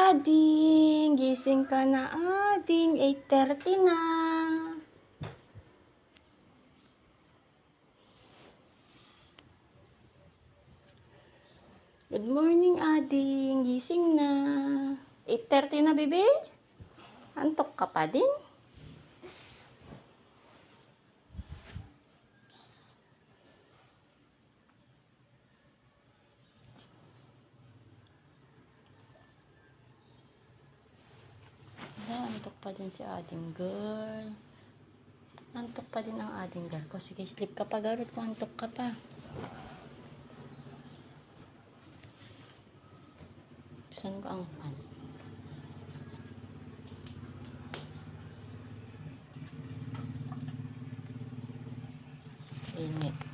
Ading! Gising ka na, Ading. 8:30 na. Good morning, Ading. Gising na. 8:30 na, bebe? Antok ka pa din? Antok pa din si Ading girl. Antok pa din ang Ading girl ko. Sige, sleep ka pa, garot ko. Antok ka pa. Saan ko ang fan? Init.